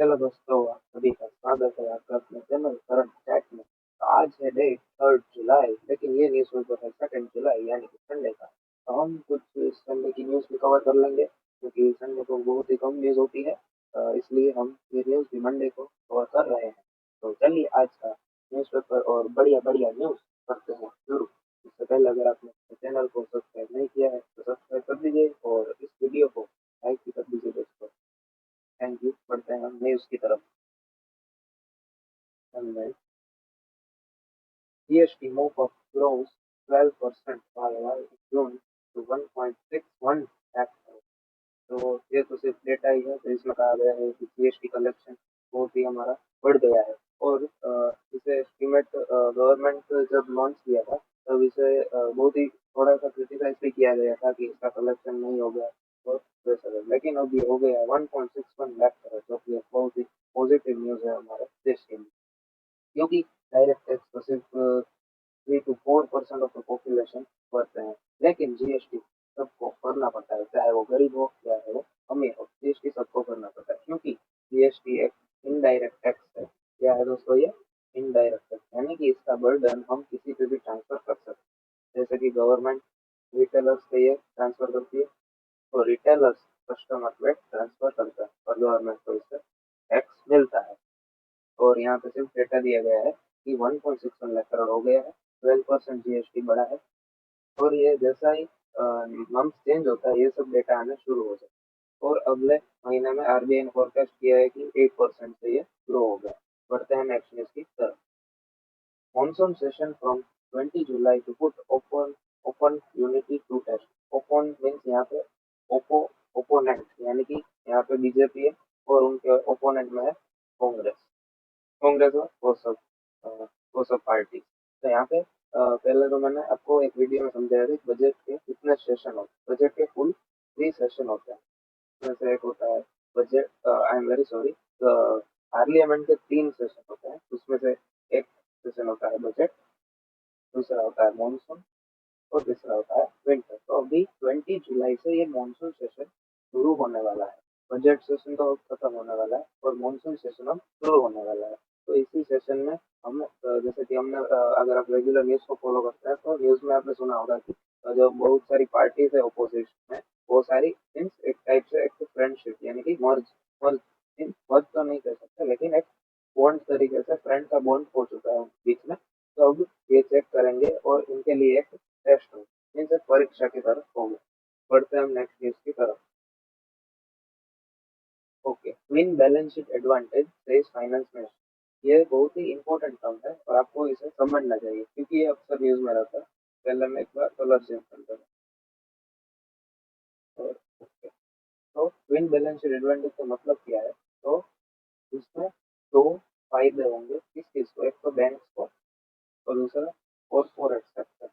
Hello दोस्तों, आप सभी का स्वागत है आपका अपने चैनल करंट चैट में। तो आज है डेट 3 जुलाई, लेकिन ये न्यूज़ पेपर है 2 जुलाई यानी कि संडे का। तो हम कुछ संडे की न्यूज़ भी कवर कर लेंगे, क्योंकि संडे को बहुत ही कम न्यूज़ होती है। इसलिए हम ये न्यूज़ भी मंडे को कवर कर रहे हैं। तो चलिए आज का न्यूज़ पेपर और बढ़िया बढ़िया न्यूज़ करते हैं शुरू। इससे पहले अगर आपने चैनल को सब्सक्राइब नहीं किया है तो सब्सक्राइब कर दीजिए और इस वीडियो को लाइक भी कर दीजिए दोस्तों। Thank you. बढ़ते हैं हम न्यूज़ की तरफ। GST move-up grows 12% YoY in June to 1.61 lakh crore। तो ये तो सिर्फ डेटा ही है, तो इसमें कहा गया है कि जीएसटी कलेक्शन बहुत ही हमारा बढ़ गया है। और इसे एस्टिमेट गवर्नमेंट जब लॉन्च किया था तब इसे बहुत ही थोड़ा सा क्रिटिसाइज भी किया गया था कि इसका कलेक्शन नहीं हो गया और वैसा है। लेकिन अभी हो गया 1.61 लाख करोड़, जो कि एक बहुत ही पॉजिटिव न्यूज़ है हमारे देश के लिए। क्योंकि डायरेक्ट टैक्स तो सिर्फ 3 to 4% ऑफ द पॉपुलेशन भरते हैं, लेकिन जीएसटी सबको भरना पड़ता है, चाहे वो गरीब हो चाहे वो अमीर हो। जीएसटी सबको भरना पड़ता है, क्योंकि जीएसटी एक इनडायरेक्ट टैक्स है। क्या है दोस्तों ये? इनडायरेक्ट टैक्स, यानी कि इसका बर्डन हम किसी पे भी ट्रांसफर कर सकते हैं। जैसे कि गवर्नमेंट रिटेलर्स पे ये ट्रांसफर करती है, तो रिटेलर्स कस्टमर पे ट्रांसफर करता है और गवर्नमेंट को इससे टैक्स मिलता है। और यहाँ पे सिर्फ डेटा दिया गया है कि 1.61 लाख करोड़ हो गया है, 12% जीएसटी बढ़ा है। और ये जैसा ही मंथ चेंज होता है ये सब डेटा आना शुरू हो जाता है। और अगले महीने में आरबीआई ने फोरकास्ट किया है कि 8% से ये ग्रो हो गया। बढ़ते हैं नेक्स्ट न्यूज की तरफ। Monsoon session from 20 July to put open unity to test. Open means यहाँ पे ओपो ओपोनेंट, यानी कि यहाँ पे बीजेपी है और उनके ओपोनेंट में है कांग्रेस। कांग्रेस और वो सब पार्टी। तो यहाँ पे पहले तो मैंने आपको एक वीडियो में समझाया था कि बजट के कितने सेशन होते हैं। बजट के कुल 3 सेशन होते हैं। उसमें से एक होता है budget, I am very sorry, parliament के 3 सेशन होते हैं, उसमें से एक सेशन होता है बजट, दूसरा होता है मॉनसून और तीसरा होता है विंटर। तो अभी 20 जुलाई से ये मॉनसून सेशन शुरू होने वाला है। बजट सेशन तो खत्म होने वाला है और मॉनसून सेशन अब शुरू होने वाला है। तो इसी सेशन में हम जैसे कि हमने अगर आप रेगुलर न्यूज को फॉलो करते हैं तो न्यूज में आपने सुना होगा कि जो बहुत सारी पार्टीज है अपोजिशन में, वो सारी मीन्स एक टाइप से एक फ्रेंडशिप, यानी कि मर्ज मर्ज मर्ज तो नहीं कर सकते, लेकिन एक बॉन्ड तरीके से फ्रेंड का बॉन्ड हो चुका है उनके बीच में। तो अब ये चेक करेंगे और इनके लिए एक टेस्ट हो, मीन्स एक परीक्षा की तरफ होगा। बढ़ते हैं हम नेक्स्ट न्यूज की तरफ। Okay, twin balance sheet advantage says finance minister. ये बहुत ही इंपॉर्टेंट टर्म है और आपको इसे समझना चाहिए, क्योंकि ये अक्सर न्यूज में रहता है। पहले मैं एक बार कलर चेंज करता हूँ। और ओके, तो ट्विन बैलेंस शीट एडवांटेज का मतलब क्या है? तो इसमें दो फायदे होंगे किस चीज को, एक तो बैंक को और दूसरा कॉर्पोरेट सेक्टर,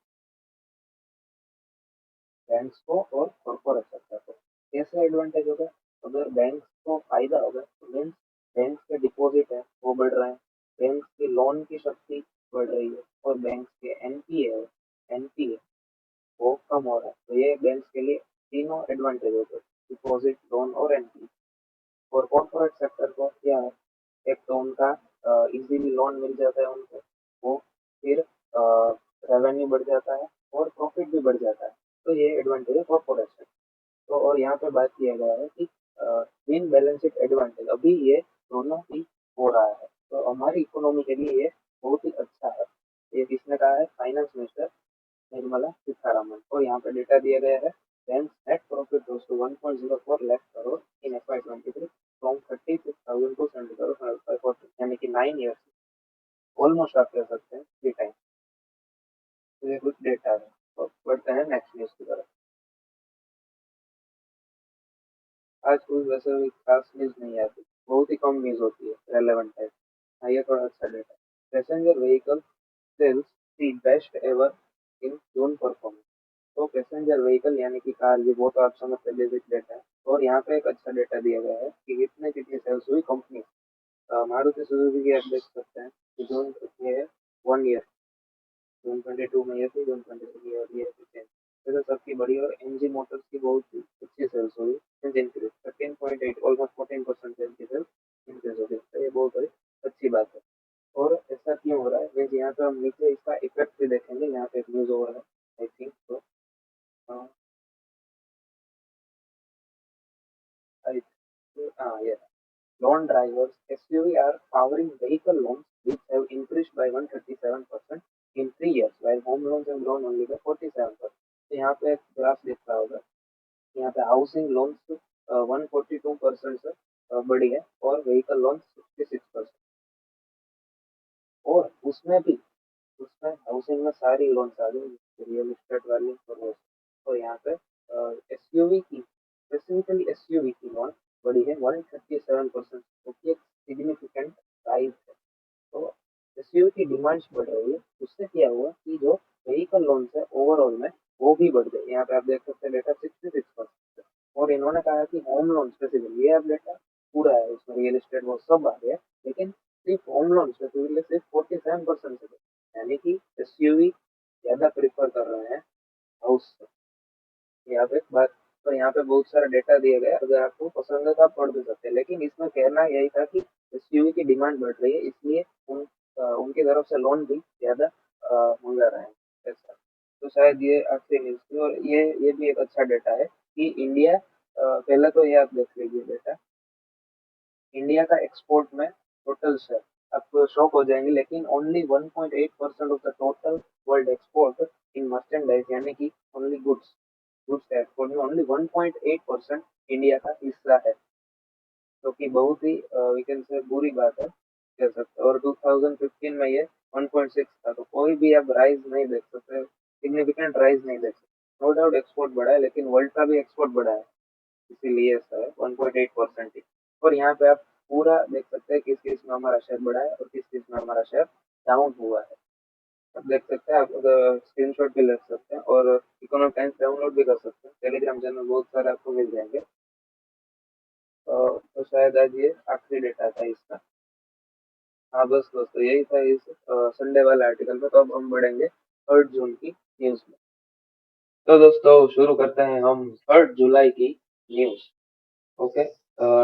बैंक्स को और कॉर्पोरेट सेक्टर को। कैसे एडवांटेज होगा? अगर बैंक को फायदा होगा तो मीन्स बैंक के डिपॉजिट है वो बढ़ रहे हैं, बैंक की लोन की शक्ति बढ़ रही है और बैंक के एनपीए वो कम हो रहा है। तो ये बैंक के लिए तीनों एडवांटेज होते हैं, डिपॉजिट, लोन और एनपीए। और कॉर्पोरेट सेक्टर को क्या है, एक तो उनका इजीली लोन मिल जाता है उनको, वो फिर रेवेन्यू बढ़ जाता है और प्रॉफिट भी बढ़ जाता है। तो ये एडवांटेज है कॉर्पोरेट सेक्टर। तो और यहाँ पे बात किया गया है कि इन बैलेंस शीट एडवांटेज अभी ये दोनों ही हो रहा है, तो हमारी इकोनॉमी के लिए ये बहुत ही अच्छा है। ये किसने कहा है? Finance minister Nirmala Sitharaman. और यहाँ पे डेटा दिया गया है, banks net profit goes to 1.04 lakh crore in FY 23 from 36,000 to 70 crore, यानी कि 9 ईयर्स, ऑलमोस्ट आप कह सकते हैं 3 टाइम। तो ये कुछ डेटा है। तो बढ़ते हैं नेक्स्ट न्यूज की तरफ। आज कोई वैसे भी खास न्यूज नहीं आती, बहुत ही कम न्यूज होती है रेलेवेंट है। हाँ, ये थोड़ा अच्छा data. Passenger vehicle sales the best ever in June performance. तो पैसेंजर व्हीकल यानी कि कार, ये वो तो आप समझते बेसिक डेटा है। और यहाँ पे एक अच्छा डेटा दिया गया है कि कितने कितनी सेल्स हुई कंपनी। मारुति सुजुकी की आप देख सकते हैं कि जून ये है 1 ईयर, जून 22 में ये थी, जून 23 और ये जैसे सबकी बड़ी। और एमजी मोटर्स की बहुत अच्छी सेल्स हुई, इंक्रीज 13.8, ऑलमोस्ट 14% इनकी सेल्स इंक्रीज हो गया, तो ये बहुत बड़ी अच्छी बात है। और ऐसा क्यों हो रहा है, मीन्स यहाँ पे हम नीचे इसका इफेक्ट भी देखेंगे, यहाँ पे एक न्यूज हो रहा है आई थिंक तो आई हाँ ये loan drivers SUV are powering vehicle loans which have increased by 137% in 3 years while home loans have grown only by 47%। तो यहाँ पे एक ग्राफ दिख रहा होगा, यहाँ पे हाउसिंग लोन्स 142% से बढ़ी है और व्हीकल लोन 66%। और उसमें भी उसमें हाउसिंग में सारी लोन्स आ गई, रियल एस्टेट वाली और वो। तो यहाँ पे एसयूवी की, स्पेसिफिकली एसयूवी की लोन बढ़ी है 137%, जो कि एक सिग्निफिकेंट राइज है। तो एसयूवी की डिमांड्स बढ़ रही है, उससे क्या हुआ कि जो व्हीकल लोन्स है ओवरऑल में वो भी बढ़ गए। यहाँ पे आप देख सकते हैं डेटा 66%। और इन्होंने कहा कि होम लोन स्पेसिफिकली, ये अब डेटा पूरा है, उसमें रियल एस्टेट वो सब आ गया, लेकिन सिर्फ होम लोन स्पेसिफिकली सिर्फ 47% से, यानी कि एसयूवी ज्यादा प्रेफर कर रहे हैं हाउस से। यहाँ पे बात, तो यहाँ पे बहुत सारा डेटा दिया गया, अगर आपको पसंद है तो आप पढ़ भी सकते हैं, लेकिन इसमें कहना यही था कि एसयूवी की डिमांड बढ़ रही है, इसलिए उनकी तरफ से लोन भी ज्यादा मंगा रहे हैं ऐसा। तो शायद ये आखिरी न्यूज थी, और ये भी एक अच्छा डेटा है कि इंडिया पहले तो ये आप देख लीजिए डेटा, इंडिया का एक्सपोर्ट में टोटल शेयर, आप शॉक हो जाएंगे, लेकिन only 1.8% of the total world export in merchandise, यानी कि ओनली गुड्स, गुड्स एक्सपोर्ट में ओनली 1.8% इंडिया का हिस्सा है, जो कि बहुत ही वी कैन से बुरी बात है कह सकते हैं। और 2015 में ये 1.6 था, तो कोई भी अब राइज नहीं देख सकते, सिग्निफिकेंट राइज नहीं देख सकते। नो डाउट एक्सपोर्ट बढ़ा है, लेकिन वर्ल्ड का भी एक्सपोर्ट बढ़ा है, इसीलिए ऐसा है 1.8% ही। और यहाँ पे आप पूरा देख सकते हैं किस किस में हमारा शेयर बढ़ा है और किस किस में हमारा शेयर डाउन हुआ है। आप देख सकते हैं, आप स्क्रीन शॉट भी ले सकते हैं और इकोनॉमिक टाइम्स डाउनलोड भी कर सकते हैं, टेलीग्राम चैनल बहुत सारे आपको मिल जाएंगे। तो शायद आज ये आखिरी डेटा था इसका। हाँ बस दोस्तों यही था इस संडे वाले आर्टिकल में। तो अब हम बढ़ेंगे 3 जून की न्यूज में। तो दोस्तों शुरू करते हैं हम 3 जुलाई की news. Okay,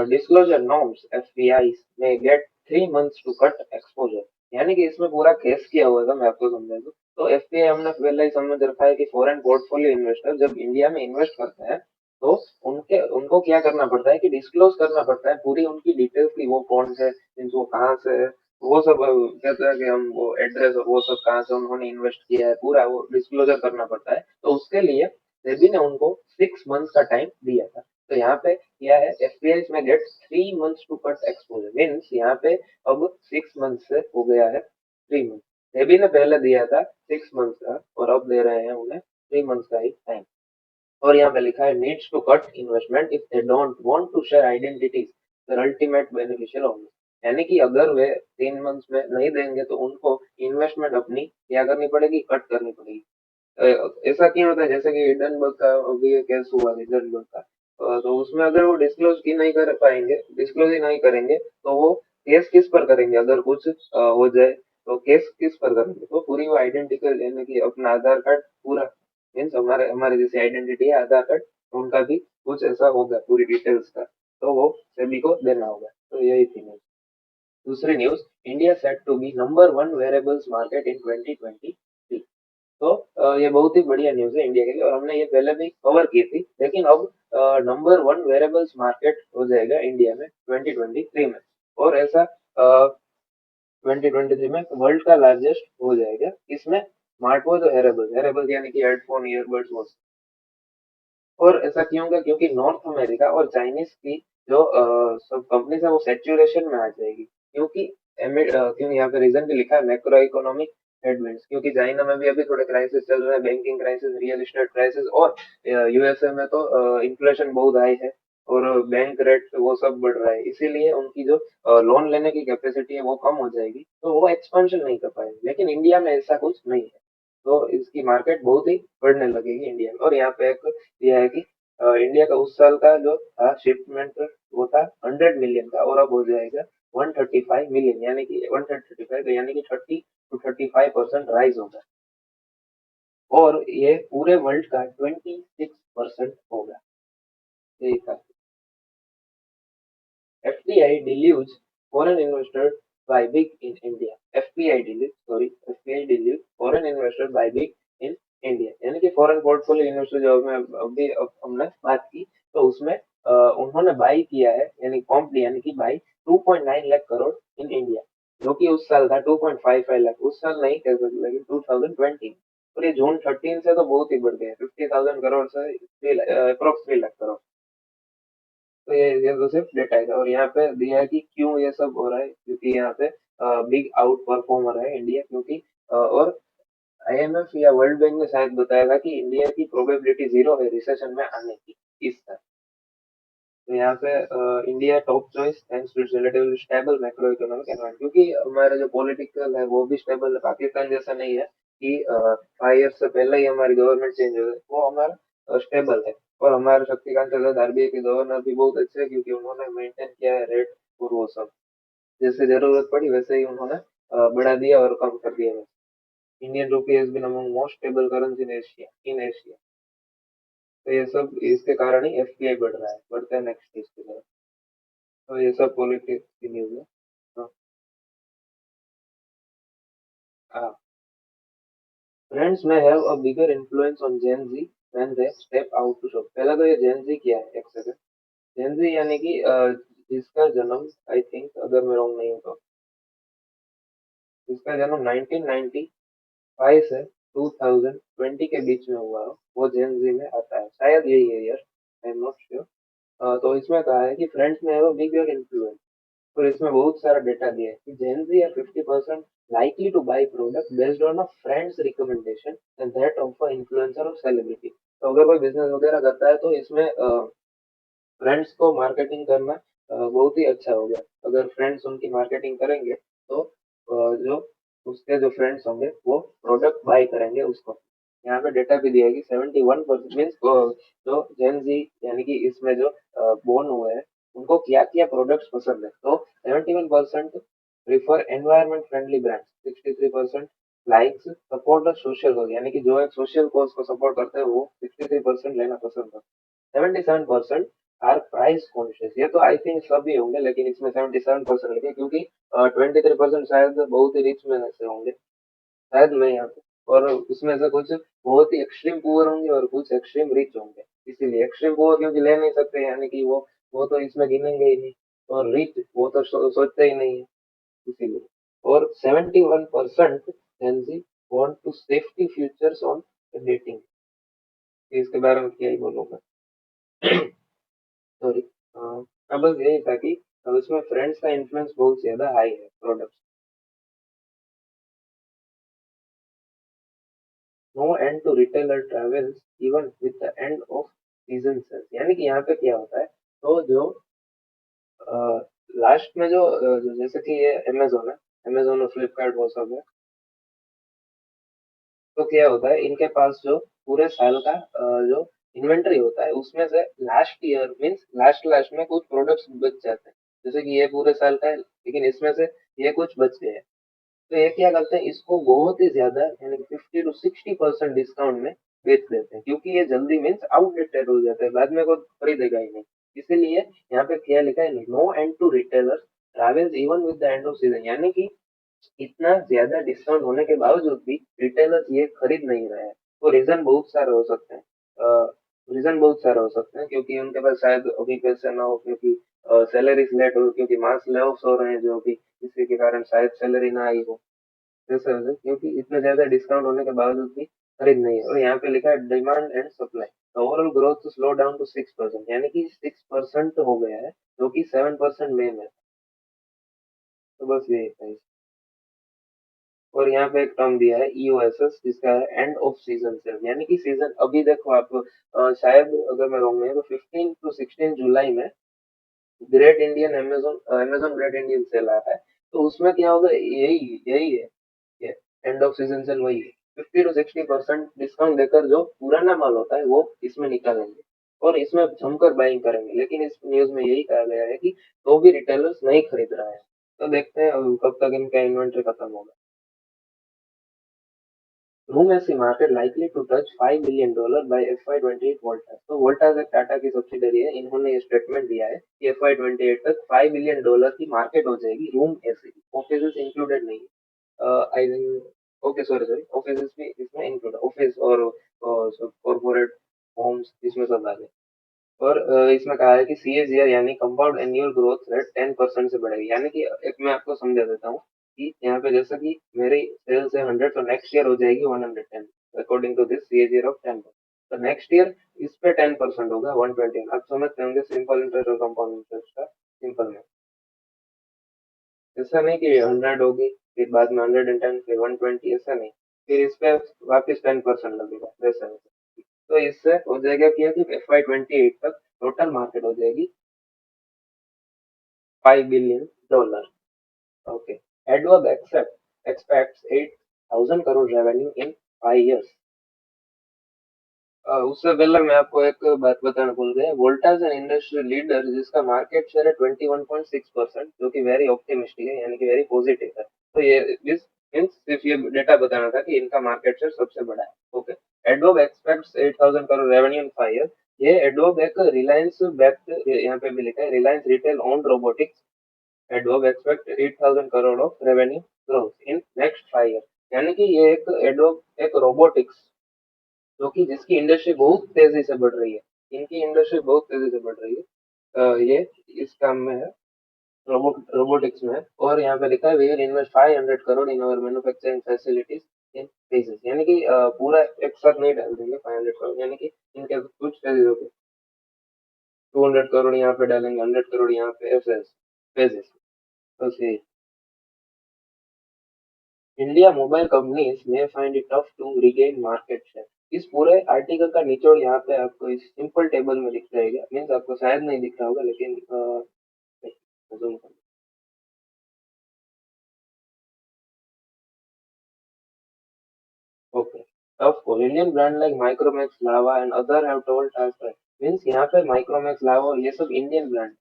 disclosure norms FBI में get 3 months to cut exposure, यानी कि इसमें पूरा केस किया हुआ था, मैं आपको समझा दूं। तो एफबीआई हमने पहले ही समझ रखा है कि फॉरेन पोर्टफोलियो इन्वेस्टर जब इंडिया में इन्वेस्ट करते हैं तो उनके उनको क्या करना पड़ता है कि डिस्क्लोज करना पड़ता है पूरी उनकी डिटेल्स की, वो कौन है, मीन्स वो कहाँ से है, वो सब कहते हैं कि हम वो एड्रेस और वो सब कहाँ से उन्होंने इन्वेस्ट किया है, पूरा वो डिस्क्लोजर करना पड़ता है। तो उसके लिए सेबी ने उनको 6 months का टाइम दिया था। तो यहाँ पे क्या है, FPI may get 3 months to cut exposure, means यहाँ पे अब 6 months से हो गया है 3 months। सेबी ने पहले दिया था 6 months का, और अब दे रहे हैं उन्हें 3 months का ही टाइम। और यहाँ पे लिखा है needs to cut investment if they don't want to share identities the ultimate beneficial owner, यानी कि अगर वे 3 months में नहीं देंगे तो उनको इन्वेस्टमेंट अपनी क्या करनी पड़ेगी, कट करनी पड़ेगी। ऐसा क्यों होता है, जैसे कि हिडनबर्ग का अभी केस हुआ हिडनबर्ग का, तो उसमें अगर वो डिस्क्लोज की नहीं कर पाएंगे, डिस्क्लोज ही नहीं करेंगे, तो वो केस किस पर करेंगे, अगर कुछ हो जाए तो केस किस पर करेंगे। तो पूरी वो आइडेंटिकल, यानी कि अपना आधार कार्ड पूरा, मीन्स हमारे हमारे जैसी आइडेंटिटी है आधार कार्ड, उनका भी कुछ ऐसा होगा पूरी डिटेल्स का, तो वो सभी को देना होगा। तो यही थी न्यूज। दूसरी news, India set to be number 1 wearables market in 2023। तो ये बहुत ही बढ़िया न्यूज है इंडिया के लिए, और हमने ये पहले भी कवर की थी, लेकिन अब नंबर 1 वेरेबल्स मार्केट हो जाएगा इंडिया में 2023 में। और ऐसा 2023 में वर्ल्ड का लार्जेस्ट हो जाएगा, इसमें स्मार्ट वॉच और हेरेबल्स, हेरेबल्स यानी कि हेडफोन ईयरबड्स। और ऐसा क्यों होगा, क्योंकि नॉर्थ अमेरिका और चाइनीज की जो सब कंपनीज है वो सेचुरेशन में आ जाएगी, क्योंकि क्योंकि यहाँ पे रीजन भी लिखा है मैक्रो इकोनॉमिक हेडविंड्स, क्योंकि चाइना में भी अभी थोड़े क्राइसिस चल रहे हैं, banking crisis, real estate crisis, और यूएसए में तो इन्फ्लेशन बहुत हाई है और बैंक रेट वो सब बढ़ रहा है, इसीलिए उनकी जो लोन लेने की कैपेसिटी है वो कम हो जाएगी, तो वो एक्सपेंशन नहीं कर पाएंगे। लेकिन इंडिया में ऐसा कुछ नहीं है, तो इसकी मार्केट बहुत ही बढ़ने लगेगी इंडिया में। और यहाँ पे एक यह है कि इंडिया का उस साल का जो था शिपमेंट वो था 100 मिलियन का, और अब हो जाएगा 135 मिलियन, यानी कि 135, यानी कि 30 to 35% राइज होगा, और ये पूरे वर्ल्ड का 26% होगा। FDI deluge foreign investor buy big in India. FPI delete, sorry, FPI delete, foreign investor buy big in India. यानी कि फॉरेन पोर्टफोलियो इन्वेस्टर जो हमने बात की, तो उसमें उन्होंने बाई किया है, यानी कॉम्प यानी कि by 2.9 lakh crore in India, जो कि उस साल था 2.55 लाख, उस साल नहीं कह सकते लेकिन 2020। और ये जून 13 से तो बहुत ही बढ़ गया, 50,000 करोड़ से अप्रोक्स 3 लाख करोड़। तो ये तो सिर्फ डेटा है, और यहाँ पे दिया है कि क्यों ये सब हो रहा है, क्योंकि यहाँ पे बिग आउट परफॉर्मर है इंडिया, क्योंकि और आईएमएफ या वर्ल्ड बैंक ने शायद बताया था कि इंडिया की प्रोबेबिलिटी जीरो है रिसेशन में आने की इस साल। तो यहाँ पे India top choice thanks to its relatively stable macro economic environment, क्योंकि हमारा जो पॉलिटिकल है वो भी स्टेबल है, पाकिस्तान जैसा नहीं है कि 5 ईयर से पहले ही हमारी गवर्नमेंट चेंज हो गई, वो हमारा स्टेबल है। और हमारे शक्तिकांत आजाद आरबीआई के गवर्नर भी बहुत अच्छे हैं, क्योंकि उन्होंने मेंटेन किया है रेट और वो सब, जैसे जरूरत पड़ी वैसे ही उन्होंने बढ़ा दिया और कम कर दिया। Indian rupee has been among most stable currency in Asia. तो ये सब इसके कारण ही एफपीआई बढ़ रहा है, बढ़ते हैं नेक्स्ट चीज की तरफ। तो ये सब पॉलिटिक्स की न्यूज है। हाँ। हाँ। Friends may have a bigger influence on Gen Z when they step out to shop. पहला तो ये जेन जी क्या है, एक सेकंड। जेन जी यानी कि जिसका जन्म, आई थिंक अगर मैं रॉन्ग नहीं हूँ तो, जिसका जन्म 1995 से 2020 के बीच में हुआ हो, वो जेन जी में आता है, शायद यही है यार, आई एम नॉट श्योर। तो इसमें कहा है कि friends may have a bigger influence, और इसमें बहुत सारा डेटा दिया है कि Gen Z are 50% likely to buy product based on a friend's recommendation and that of a influencer or celebrity। तो अगर कोई बिजनेस वगैरह करता है तो इसमें फ्रेंड्स को मार्केटिंग करना बहुत ही अच्छा हो गया। अगर फ्रेंड्स उनकी मार्केटिंग करेंगे तो जो उसके जो फ्रेंड्स होंगे वो प्रोडक्ट बाय करेंगे उसको। यहाँ पे डेटा भी दिया है कि 71% मीन्स जो जेन जी यानी कि इसमें जो बोर्न हुए हैं उनको क्या क्या प्रोडक्ट्स पसंद है, तो 71% prefer environment friendly brand, 63% likes support the social cause, यानी कि जो एक सोशल कॉज को सपोर्ट करते हैं वो 63% लेना पसंद करते हैं। 77% आर प्राइस कॉन्शियस, ये तो आई थिंक सभी होंगे, लेकिन इसमें 77% लिखे क्योंकि 23% शायद बहुत ही रिच में से होंगे, शायद मैं यहाँ पे, और उसमें से कुछ बहुत ही एक्सट्रीम पुअर होंगे और कुछ एक्सट्रीम रिच होंगे, इसीलिए एक्सट्रीम पुअर क्योंकि ले नहीं सकते, यानी कि वो तो इसमें गिनेंगे ही नहीं, और रिच वो तो सोचते ही नहीं है, इसीलिए। और 71% Gen Z want to safety features on dating, इसके बारे में क्या ही बोलूंगा। सॉरी। अब बस यही था कि अब इसमें फ्रेंड्स का इन्फ्लुएंस बहुत ज्यादा हाई है product. No end to retailer travails even with the end of season sales, यानी कि यहाँ पे क्या होता है, तो जो लास्ट में जो जैसे कि ये अमेजोन है, अमेजोन और फ्लिपकार्ट वो सब है, तो क्या होता है इनके पास जो पूरे साल का जो इन्वेंटरी होता है उसमें से last year means last last में कुछ प्रोडक्ट्स बच जाते हैं, जैसे कि ये पूरे साल का है लेकिन इसमें से ये कुछ बच गए हैं, तो ये क्या करते हैं इसको बहुत ही ज्यादा यानी कि 50 to 60% डिस्काउंट में बेच देते हैं, क्योंकि ये जल्दी मीन्स आउटडेटेड हो जाता है, बाद में कोई खरीदेगा ही नहीं। इसीलिए यहाँ पे क्या लिखा है, no end to retailer travails even with the end of season, यानी कि इतना ज्यादा डिस्काउंट होने के बावजूद भी रिटेलर्स ये खरीद नहीं रहे हैं। तो रीजन बहुत सारे हो सकते हैं, रीजन बहुत सारे हो सकते हैं, क्योंकि उनके पास शायद अभी पैसे ना हो, क्योंकि सैलरी लेट हो, क्योंकि मास ले ऑफ हो रहे हैं जो अभी, इसी के कारण शायद सैलरी ना आई हो, जैसे वजह, क्योंकि इतने ज्यादा डिस्काउंट होने के बावजूद भी खरीद नहीं है। और यहाँ पे लिखा है demand and supply, overall growth slow down to 6%, यानी कि 6% हो गया है, जो कि 7% में है। तो बस यही था। और यहाँ पे एक टर्म दिया है ईओएसएस, जिसका है एंड ऑफ सीजन सेल, यानी कि सीजन अभी देखो आप, शायद अगर मैं रॉन्ग नहीं हूं, तो 15 to 16 जुलाई में great Indian Amazon Amazon great Indian sale आ रहा है, तो उसमें क्या होगा, यही यही है, ये एंड ऑफ सीजन सेल वही है। 50 to 60% डिस्काउंट देकर जो पुराना माल होता है वो इसमें निकालेंगे और इसमें जमकर बाइंग करेंगे, लेकिन इस न्यूज में यही कहा गया है कि तो भी रिटेलर्स नहीं खरीद रहा है। तो देखते हैं कब तक इनका इन्वेंट्री खत्म होगा। Room AC market likely to touch $5 billion by FY 28 Voltas. तो वोल्टास एक टाटा की सब्सिडरी है, इन्होंने ये स्टेटमेंट दिया है कि FY 28 तक $5 बिलियन की मार्केट हो जाएगी रूम एसी। ऑफिस इंक्लूडेड नहीं है, I think. Okay, sorry sorry, office भी इसमें इंक्लूड, ऑफिस और कॉर्पोरेट होम्स इसमें सब आ गए। और इसमें कहा है कि CAGR यानी कंपाउंड एनुअल ग्रोथ रेट 10% से बढ़ेगी, यानी कि एक मैं आपको समझा देता हूँ कि यहाँ पे जैसा कि मेरी सेल्स है 100, तो नेक्स्ट ईयर हो जाएगी 110 according to this CAGR of 10। तो नेक्स्ट ईयर इस पे 10% होगा 120। आप समझते होंगे सिंपल इंटरेस्ट और कंपाउंड इंटरेस्ट का सिंपल में। ऐसा नहीं कि 100 होगी फिर बाद में 110 फिर 120, ऐसा नहीं। फिर इस पे वापस 10% लगेगा, वैसा वैसा। तो इससे हो जाएगा कि FY 28 तक टोटल मार्केट हो जाएगी $5 billion. Okay. Adverb expects 8,000 crore revenue in 5 years. उससे पहले मैं आपको एक बात बताना भूल गया। वोल्टास एंड इंडस्ट्री लीडर जिसका मार्केट शेयर है 21.6%, जो कि वेरी ऑप्टिमिस्टिक है, यानी कि वेरी पॉजिटिव है। तो ये दिस मीन्स सिर्फ ये डेटा बताना था कि इनका मार्केट शेयर सबसे बड़ा है। Okay. Adobe aspects 8,000 crore revenue in 5 year. ये एडोब एक रिलायंस बैक्ड, यहाँ पे भी लिखा है Reliance retail own robotics. Adobe expect 8,000 crore of revenue growth in next 5 year. यानी कि ये एक एडोब एक रोबोटिक्स, जो कि जिसकी इंडस्ट्री बहुत तेजी से बढ़ रही है। इनकी इंडस्ट्री बहुत तेजी से बढ़ रही है। ये इस काम में है, रोबोटिक्स में है। और यहाँ पे लिखा है we will invest 500 crore in our manufacturing facilities in phases, यानी कि पूरा एक साथ नहीं डाल देंगे 500 करोड़, यानी कि इनके कुछ फेजेस होंगे। 200 करोड़ यहाँ पे डालेंगे, 100 करोड़ यहाँ पे, ऐसे फेजेस। तो India mobile companies may find it tough to regain market share. इस पूरे आर्टिकल का निचोड़ यहाँ पे आपको इस सिंपल टेबल में दिख जाएगा, मीन्स आपको शायद नहीं दिख रहा होगा, लेकिन zoom कर। Okay. Tough call Indian brand like Micromax, lava and other have told us that, means यहाँ पे माइक्रोमैक्स, लावा और ये सब इंडियन ब्रांड।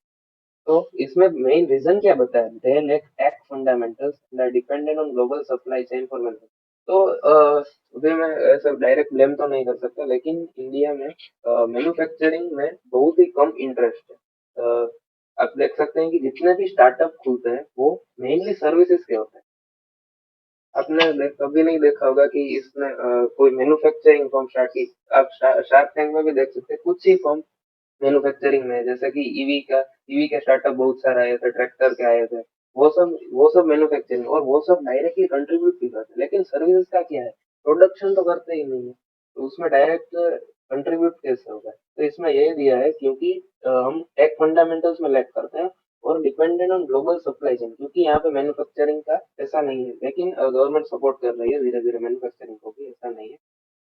तो इसमें मेन रीजन क्या बताया, they lack tech fundamentals and are dependent on global supply chain for manufacturing. तो अभी मैं ऐसा डायरेक्ट ब्लेम तो नहीं कर सकता, लेकिन इंडिया में मैन्युफैक्चरिंग में बहुत ही कम इंटरेस्ट है। आप देख सकते हैं कि जितने भी स्टार्टअप खुलते हैं वो मेनली सर्विसेज के होते हैं। आपने कभी नहीं देखा होगा कि इसने कोई मैन्युफैक्चरिंग फर्म स्टार्ट की। आप शार्क टैंक में भी देख सकते हैं कुछ ही फर्म मैन्युफैक्चरिंग में, जैसे कि ईवी के स्टार्टअप बहुत सारे आए थे, ट्रैक्टर के आए थे। वो सब मैन्युफैक्चरिंग, और वो सब डायरेक्टली कंट्रीब्यूट भी करते हैं, लेकिन सर्विसेज का क्या है, प्रोडक्शन तो करते ही नहीं है, तो उसमें डायरेक्ट कंट्रीब्यूट कैसे होगा। तो इसमें ये दिया है क्योंकि हम टेक फंडामेंटल्स में लैक करते हैं और dependent on global supply chain, क्योंकि यहाँ पे मैन्युफैक्चरिंग का ऐसा नहीं है, लेकिन गवर्नमेंट सपोर्ट कर रही है धीरे धीरे मैन्युफैक्चरिंग को भी, ऐसा नहीं है।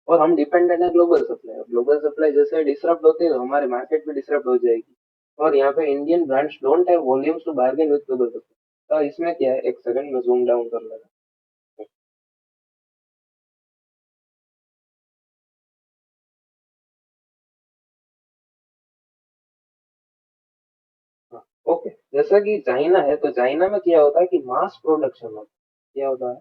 और हम डिपेंडेंट है ग्लोबल सप्लाई, ग्लोबल सप्लाई जैसे डिसरप्ट होती है तो हमारे मार्केट भी डिसरप्ट हो जाएगी। और यहाँ पे Indian brands don't have volumes to bargain with global supply. तो इसमें क्या है, एक सेकंड में जूम डाउन कर लेगा। ओके। जैसा कि चाइना है, तो चाइना में क्या होता है कि मास प्रोडक्शन होता है। क्या होता है,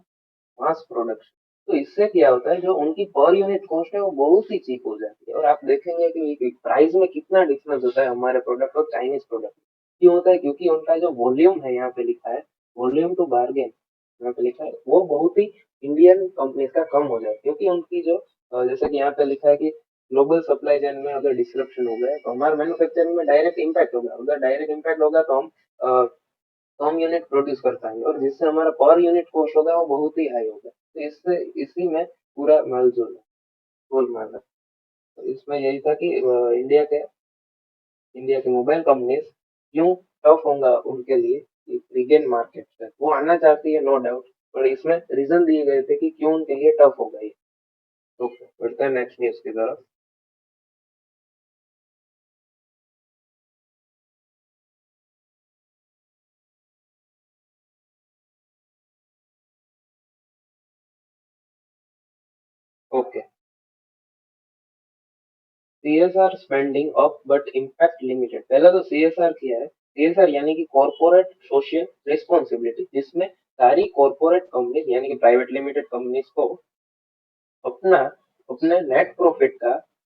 मास प्रोडक्शन। तो इससे क्या होता है, जो उनकी पर यूनिट कॉस्ट है वो बहुत ही चीप हो जाती है। और आप देखेंगे कि प्राइस में कितना डिफरेंस होता है हमारे प्रोडक्ट और चाइनीज प्रोडक्ट। क्यों होता है, क्योंकि उनका जो वॉल्यूम है, यहाँ पे लिखा है वॉल्यूम टू बार्गेन, यहाँ पे लिखा है वो बहुत ही इंडियन कंपनीज का कम हो जाए, क्योंकि उनकी जो जैसे कि यहाँ पे लिखा है कि ग्लोबल सप्लाई चेन में अगर डिस्रप्शन हो गया तो हमारे मैन्युफैक्चरिंग में डायरेक्ट इम्पैक्ट होगा। अगर डायरेक्ट इम्पैक्ट होगा तो हम कम यूनिट प्रोड्यूस कर पाएंगे, और जिससे हमारा पर यूनिट कॉस्ट होगा वो बहुत ही हाई होगा। तो इससे इसी में पूरा मालझोल है, गोल माल है। तो इसमें यही था कि इंडिया के मोबाइल कंपनीज क्यों टफ होगा उनके लिए रिगेन मार्केट शेयर, वो आना चाहती है नो डाउट, पर इसमें रीजन दिए गए थे कि क्यों उनके लिए टफ होगा ये। तो बढ़ते हैं नेक्स्ट न्यूज की तरफ। Okay. CSR spending up but impact limited. पहला तो CSR किया है, CSR यानी कि कॉर्पोरेट सोशल रिस्पॉन्सिबिलिटी, जिसमें सारी कॉर्पोरेट कंपनी यानी कि प्राइवेट लिमिटेड कंपनीज को अपना अपने नेट प्रॉफिट का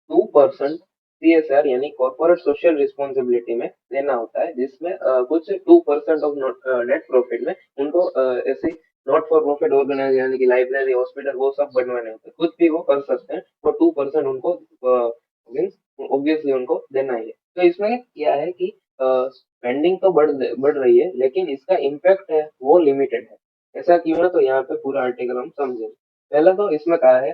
2% सीएसआर यानी कॉर्पोरेट सोशल रिस्पॉन्सिबिलिटी में देना होता है, जिसमें कुछ 2% ऑफ नेट प्रॉफिट में उनको ऐसे नॉट फॉर प्रॉफिट ऑर्गेनाइज यानी कि लाइब्रेरी हॉस्पिटल वो सब बनवाने होते हैं, कुछ भी वो कर सकते हैं, और 2% उनको मीन्स ऑब्वियसली उनको देना ही है। तो इसमें क्या है कि स्पेंडिंग तो बढ़ रही है, लेकिन इसका इम्पैक्ट है वो लिमिटेड है। ऐसा क्यों है, तो यहाँ पे पूरा आर्टिकल हम समझेंगे। पहला तो इसमें कहा है,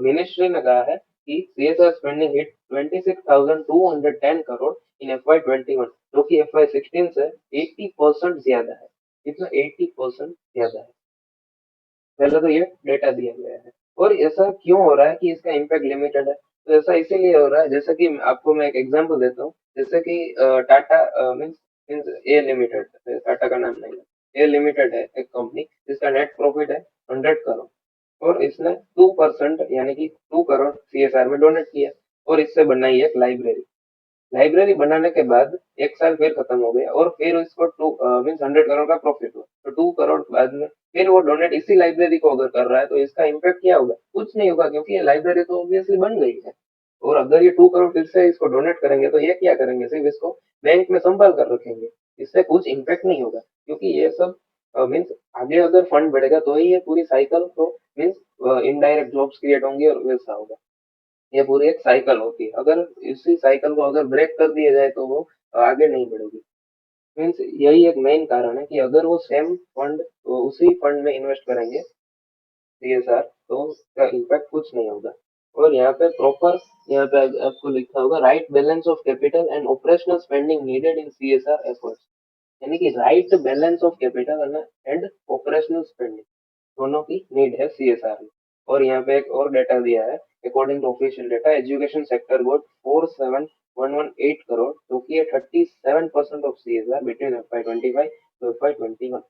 मिनिस्ट्री ने कहा है कि सीएसआर स्पेंडिंग हिट 26,210 करोड़ इन FY21, जो कि FY16 से 80% ज्यादा है। कितना? 80% ज्यादा है। पहले तो ये डेटा दिया गया है। और ऐसा क्यों हो रहा है कि इसका इम्पैक्ट लिमिटेड है? तो ऐसा इसीलिए हो रहा है, जैसे कि आपको मैं एक एग्जांपल देता हूँ। जैसे कि टाटा मीन्स मीन्स ए लिमिटेड, टाटा का नाम नहीं है, ए लिमिटेड है एक कंपनी जिसका नेट प्रॉफिट है 100 करोड़, और इसने 2% यानी कि 2 करोड़ सीएसआर में डोनेट किया, और इससे बनाई एक लाइब्रेरी। लाइब्रेरी बनाने के बाद एक साल फिर खत्म हो गया, और फिर इसको टू मीन्स 100 करोड़ का प्रॉफिट हुआ, तो 2 करोड़ बाद में फिर वो डोनेट इसी लाइब्रेरी को अगर कर रहा है, तो इसका इम्पैक्ट क्या होगा? कुछ नहीं होगा, क्योंकि ये लाइब्रेरी तो ऑब्वियसली बन गई है। और अगर ये 2 करोड़ फिर से इसको डोनेट करेंगे, तो ये क्या करेंगे? सिर्फ इसको बैंक में संभाल कर रखेंगे। इससे कुछ इम्पैक्ट नहीं होगा, क्योंकि ये सब मीन्स आगे अगर फंड बढ़ेगा तो ही ये पूरी साइकिल तो मीन्स इनडायरेक्ट जॉब्स क्रिएट होंगी और वैसा होगा। ये पूरी एक साइकिल होती है, अगर इसी साइकिल को अगर ब्रेक कर दिया जाए तो वो आगे नहीं बढ़ेगी। मीन्स यही एक मेन कारण है कि अगर वो सेम फंड उसी फंड में इन्वेस्ट करेंगे सीएसआर, तो उसका इम्पैक्ट कुछ नहीं होगा। और यहाँ पे प्रॉपर, यहाँ पे आपको लिखा होगा right balance of capital and operational spending needed in CSR efforts, यानी कि right balance of capital and operational spending दोनों की नीड है सीएसआर में। और यहाँ पे एक और डेटा दिया है, according to official data education sector got 47,118 crore, जो कि 37% of CSR between FY25 to FY21।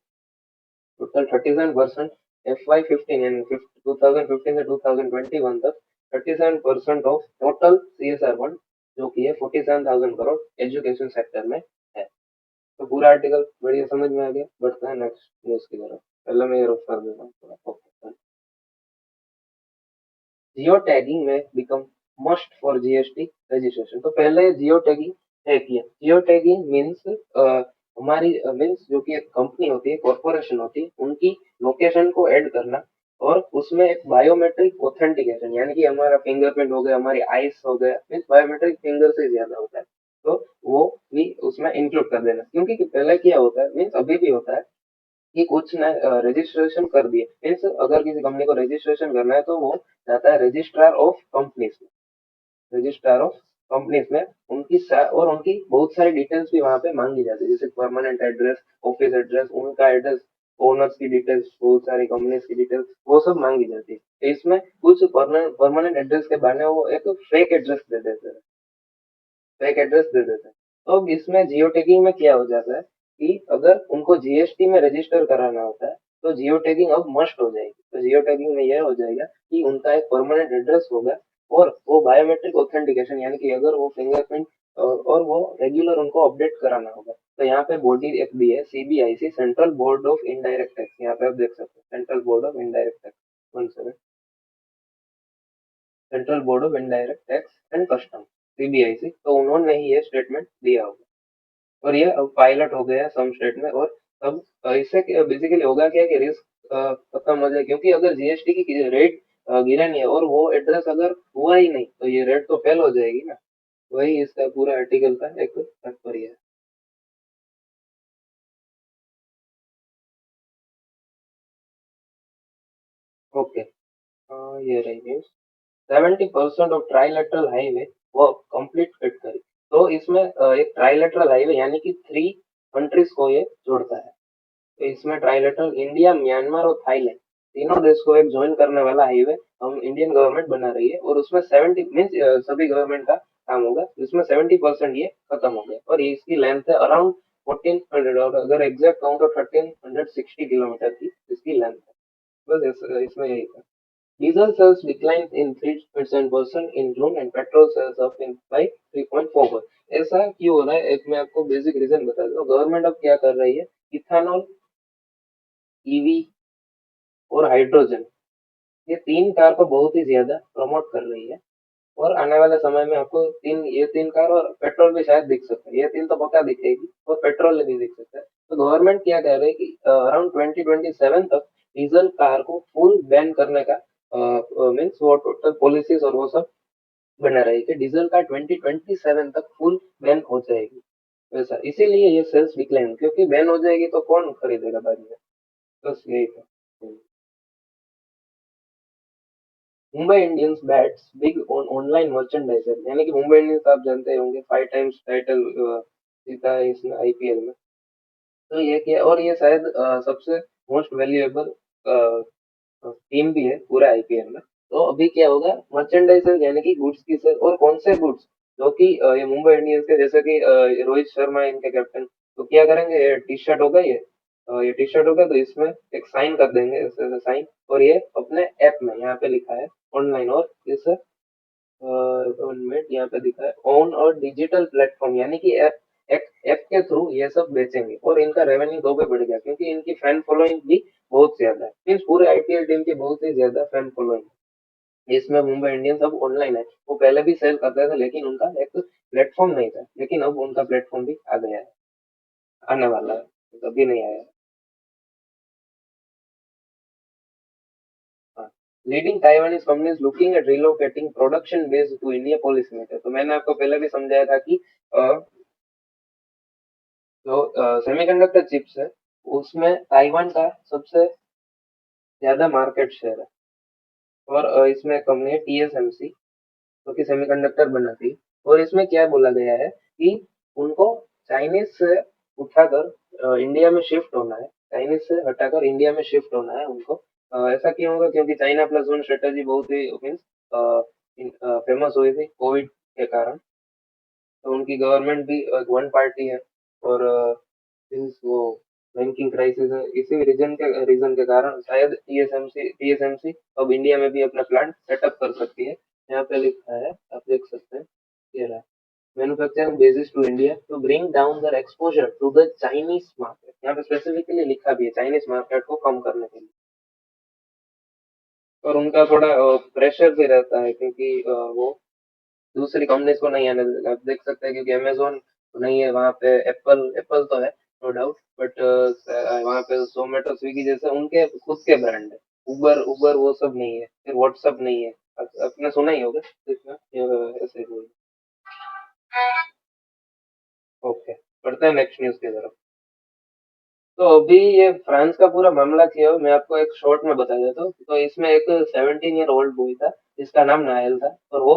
Total 37% FY15 यानी 2015 से 2021 तक 37% ऑफ टोटल सीएसआर फंड, जो कि है 47,000 करोड़ एजुकेशन सेक्टर में है। तो पूरा आर्टिकल बढ़िया समझ में आ गया। बढ़ते हैं नेक्स्ट न्यूज की तरफ। पहले मैं ये रफ कर देता हूँ थोड़ा। ओके, जियो टैगिंग में become must for GST registration. तो पहले जियो टैगिंग है किया। जियो टैगिंग मीन्स हमारी मीन्स जो कि एक कंपनी होती है, कॉर्पोरेशन होती है, उनकी लोकेशन को ऐड करना, और उसमें एक बायोमेट्रिक ऑथेंटिकेशन, यानी कि हमारा फिंगरप्रिंट हो गया, हमारी आइस हो गया, मीन्स बायोमेट्रिक फिंगर से ज्यादा होता है, तो वो भी उसमें इंक्लूड कर देना। क्योंकि पहले क्या होता है, मीन्स अभी भी होता है कि कुछ ने रजिस्ट्रेशन कर दिए, मीन्स अगर किसी कंपनी को रजिस्ट्रेशन करना है तो वो जाता है रजिस्ट्रार ऑफ कंपनीज में। रजिस्ट्रार ऑफ कंपनीज में और उनकी बहुत सारी डिटेल्स भी वहां पे मांगी जाती है, जैसे परमानेंट एड्रेस, ऑफिस एड्रेस, उनका एड्रेस, ओनर्स की डिटेल्स, बहुत सारी कंपनीज की डिटेल्स, वो सब मांगी जाती है। तो इसमें कुछ परमानेंट एड्रेस के बहाने वो एक फेक एड्रेस दे देते हैं, फेक एड्रेस दे देते हैं। तो अब इसमें जियो टैगिंग में क्या हो जाता है कि अगर उनको जीएसटी में रजिस्टर कराना होता है, तो जियो टैगिंग अब मस्ट हो जाएगी। तो जियो टैगिंग में यह हो जाएगा कि उनका एक परमानेंट एड्रेस होगा, और वो बायोमेट्रिक ऑथेंटिकेशन, यानी कि अगर वो फिंगरप्रिंट और वो रेगुलर उनको अपडेट कराना होगा। तो यहाँ पे बॉडी एक भी है, CBIC, central board of indirect tax. यहाँ पे आप देख सकते हैं central board of indirect tax, 1 central board of indirect tax and custom, CBIC. तो उन्होंने ही ये स्टेटमेंट दिया होगा, और ये अब पायलट हो गया है सम स्टेट में। और अब इससे बेसिकली होगा क्या कि रिस्क खत्म हो जाए, क्योंकि अगर जीएसटी की रेट गिरा नहीं है और वो एड्रेस अगर हुआ ही नहीं, तो ये रेट तो फेल हो जाएगी ना। वही इसका पूरा आर्टिकल का एक तात्पर्य है। ओके, ये रही न्यूज। 70% ऑफ ट्राइलेटरल हाईवे वो कंप्लीट फिट करी। तो इसमें एक ट्राइलेटरल हाईवे यानी कि 3 कंट्रीज को ये जोड़ता है। तो इसमें ट्राइलेटरल इंडिया, म्यांमार और थाईलैंड, तीनों देश को एक ज्वाइन करने वाला हाईवे हम इंडियन गवर्नमेंट बना रही है, और उसमें 70 मीन्स सभी गवर्नमेंट का काम होगा, जिसमें 70% ये खत्म हो गया, और ये इसकी लेंथ है अराउंड 1400, और अगर एग्जैक्ट कहूँ तो 1360 किलोमीटर की इसकी लेंथ है। बस इसमें यही था। Diesel sales declined in 3% in June and petrol sales up in by 3.4%। ऐसा क्यों हो रहा है? एक मैं आपको बेसिक रीजन बता दूं। गवर्नमेंट अब क्या कर रही है, इथेनॉल, ईवी और हाइड्रोजन, ये 3 कार को बहुत ही ज़्यादा प्रमोट कर रही है और आने वाले समय में आपको 3 कार और पेट्रोल भी शायद दिख सकता है। ये 3 तो पक्का दिखेगी और पेट्रोल भी दिख सकता है। तो गवर्नमेंट क्या कह रही है कि अराउंड 2027 तक डीज़ल कार को फुल बैन करने का मीन्स वो टोटल पॉलिसीज़ और वो सब बना रही है कि डीज़ल कार 2027 तक फुल बैन हो जाएगी। वैसा इसीलिए ये सेल्स डिक्लाइन क्योंकि बैन हो जाएगी तो कौन खरीदेगा बाद में? बस यही था। Mumbai Indians bats big on online merchandiser यानी कि मुंबई इंडियंस आप जानते होंगे 5 टाइम्स टाइटल जीता है इसने आईपीएल में। तो ये क्या और ये शायद सबसे मोस्ट वैल्यूएबल टीम भी है पूरे आईपीएल में। तो अभी क्या होगा मर्चेंडाइजर यानी कि गुड्स की सेल और कौन से गुड्स जो कि ये मुंबई इंडियंस के जैसे कि रोहित शर्मा है इनके कैप्टन तो क्या करेंगे ये टी शर्ट होगा ये टी शर्ट होगा तो इसमें एक साइन कर देंगे ऐसे ऐसे साइन और ये अपने ऐप में यहाँ पे लिखा है ऑनलाइन और इस गवर्नमेंट यहाँ पे दिखा है ओन और डिजिटल प्लेटफॉर्म यानी कि ऐप ऐप ऐप के थ्रू ये सब बेचेंगे और इनका रेवेन्यू दो पे बढ़ गया क्योंकि इनकी फैन फॉलोइंग भी बहुत ज्यादा है मीन्स पूरे आईपीएल टीम की बहुत ही ज्यादा फैन फॉलोइंग है इसमें मुंबई इंडियंस अब ऑनलाइन है वो पहले भी सेल करते थे लेकिन उनका एक प्लेटफॉर्म नहीं था लेकिन अब उनका प्लेटफॉर्म भी आ गया है आने वाला है अभी नहीं आया है हाँ leading Taiwanese companies looking at relocating production based to India policy maker तो मैंने आपको पहले भी समझाया था कि जो सेमीकंडक्टर चिप्स है उसमें ताइवान का सबसे ज्यादा मार्केट शेयर है और इसमें कंपनी है टीएसएमसी जो कि सेमीकंडक्टर बनाती है और इसमें क्या बोला गया है कि उनको चाइनीज से उठाकर इंडिया में शिफ्ट होना है चाइनीज से हटाकर इंडिया में शिफ्ट होना है उनको ऐसा क्यों होगा क्योंकि चाइना प्लस वन स्ट्रेटेजी बहुत ही मीन्स फेमस हुई थी कोविड के कारण तो उनकी गवर्नमेंट भी वन पार्टी है और सिंस वो बैंकिंग क्राइसिस है इसी रीजन के कारण शायद टीएसएमसी अब इंडिया में भी अपना प्लांट सेटअप कर सकती है यहाँ पे लिखा है आप देख सकते हैं ये रहा manufacturing basis to India to bring down their exposure to the Chinese market यहाँ पे स्पेसिफिकली लिखा भी है चाइनीज मार्केट को कम करने के लिए और उनका थोड़ा प्रेशर भी रहता है क्योंकि वो दूसरी कंपनीज को नहीं आने देगा आप देख सकते हैं क्योंकि अमेजोन नहीं है वहाँ पे एप्पल एप्पल तो है नो डाउट बट वहाँ पे जोमेटो स्विगी जैसे उनके खुद के ब्रांड है उबर उबर वो सब नहीं है फिर व्हाट्सअप नहीं है आपने सुना ही होगा इसमें ऐसे ही ओके पढ़ते हैं नेक्स्ट न्यूज की तरफ तो अभी ये फ्रांस का पूरा मामला किया हो मैं आपको एक शॉर्ट में बता देता हूँ तो इसमें एक 17 ईयर ओल्ड बॉय था जिसका नाम नायल था और वो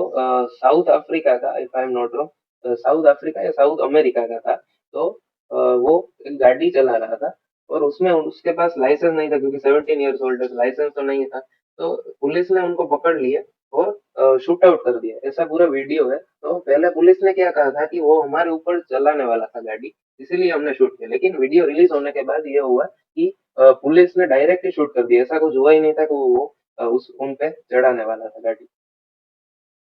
साउथ अफ्रीका का if I am not wrong south Africa या साउथ अमेरिका का था तो वो एक गाड़ी चला रहा था और उसमें उसके पास लाइसेंस नहीं था क्योंकि 17 ईयर्स ओल्ड है लाइसेंस तो नहीं था तो पुलिस ने उनको पकड़ लिया और शूट आउट कर दिया ऐसा पूरा वीडियो है तो पहले पुलिस ने क्या कहा था कि वो हमारे ऊपर चलाने वाला था गाड़ी इसीलिए हमने शूट किया लेकिन वीडियो रिलीज होने के बाद ये हुआ कि पुलिस ने डायरेक्ट ही शूट कर दिया ऐसा कुछ हुआ ही नहीं था कि वो उस उन पे चढ़ाने वाला था गाड़ी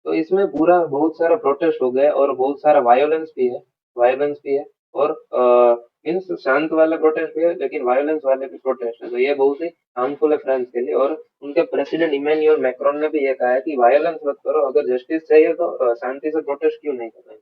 तो इसमें पूरा बहुत सारा प्रोटेस्ट हो गया और बहुत सारा वायलेंस भी है और मीन्स शांत वाले प्रोटेस्ट भी है लेकिन वायलेंस वाले भी प्रोटेस्ट है तो ये बहुत ही हार्मफुल है फ्रांस के लिए और उनके प्रेसिडेंट इमैनुअल मैक्रोन ने भी ये कहा है कि वायलेंस मत करो अगर जस्टिस चाहिए तो शांति से प्रोटेस्ट क्यों नहीं करना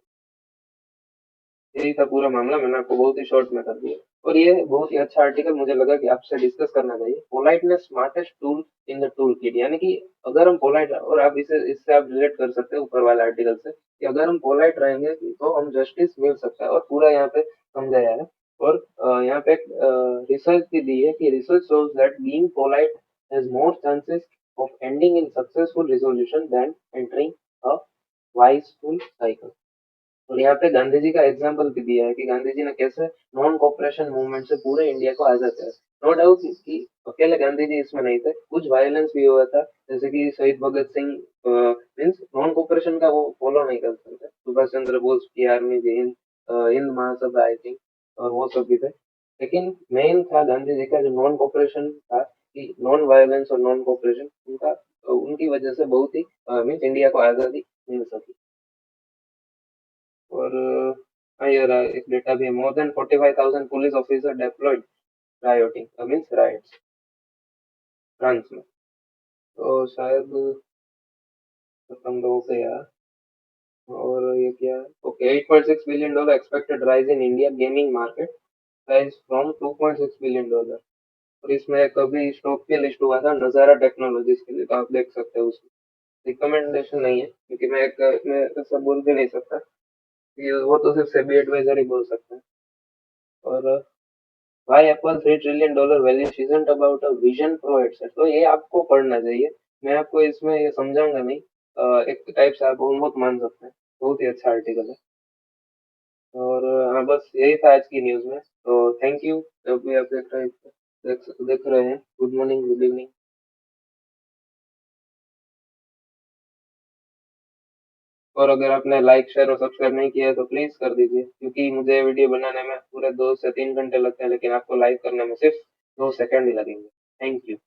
यही था पूरा मामला मैंने आपको बहुत ही शॉर्ट में कर दिया और ये बहुत ही अच्छा आर्टिकल मुझे लगा कि आपसे डिस्कस करना चाहिए politeness smartest tool in the tool kit यानी कि अगर हम पोलाइट और आप इससे आप रिलेट कर सकते हैं ऊपर वाले आर्टिकल से कि अगर हम पोलाइट रहेंगे तो हम जस्टिस मिल सकता है और पूरा यहाँ पे समझाया है और यहाँ पे एक रिसर्च भी दी है कि research shows that being polite has more chances of ending in successful resolution than entering a वाइसफुल साइकिल और यहाँ पे गांधी जी का एग्जाम्पल भी दिया है कि गांधी जी ने कैसे नॉन कॉपरेशन मूवमेंट से पूरे इंडिया को आजाद किया नो डाउट कि अकेले गांधी जी इसमें नहीं थे कुछ वायलेंस भी हुआ था जैसे कि शहीद Bhagat Singh means non cooperation का वो फॉलो नहीं करते थे सुभाष चंद्र बोस की आर्मी थी हिंद महासभा आई थिंक और वो सब भी थे लेकिन मेन था गांधी जी का जो नॉन कॉपरेशन था कि नॉन वायलेंस और नॉन कॉपरेशन उनका उनकी वजह से बहुत ही मीन्स इंडिया को आजादी मिल सकी और हाँ यार एक डेटा भी है more than 45,000 police officer deployed rioting means riots France में तो शायद खत्म तो हो गया। और ये क्या है? Okay, $8.6 billion expected rise in India gaming market size from $2.6 billion। और इसमें एक अभी स्टॉक की लिस्ट हुआ था नज़ारा टेक्नोलॉजीज के लिए, तो आप देख सकते हो उसमें। रिकमेंडेशन नहीं है क्योंकि मैं ऐसा बोल भी नहीं सकता कि वो तो सिर्फ सेबी एडवाइजर ही बोल सकते हैं। और Y Apple $3 trillion value isn't about a vision pro headset, तो ये आपको पढ़ना चाहिए। मैं आपको इसमें ये समझाऊंगा नहीं। एक टाइप से आप होमवर्क मान सकते हैं। बहुत ही अच्छा आर्टिकल है। और हाँ, बस यही था आज की न्यूज़ में। तो थैंक यू। जो भी आप देख रहे हैं, गुड मॉर्निंग, गुड इवनिंग। और अगर आपने लाइक शेयर और सब्सक्राइब नहीं किया है तो प्लीज कर दीजिए, क्योंकि मुझे वीडियो बनाने में पूरे 2 से 3 घंटे लगते हैं, लेकिन आपको लाइक करने में सिर्फ 2 सेकंड ही लगेंगे। Thank you.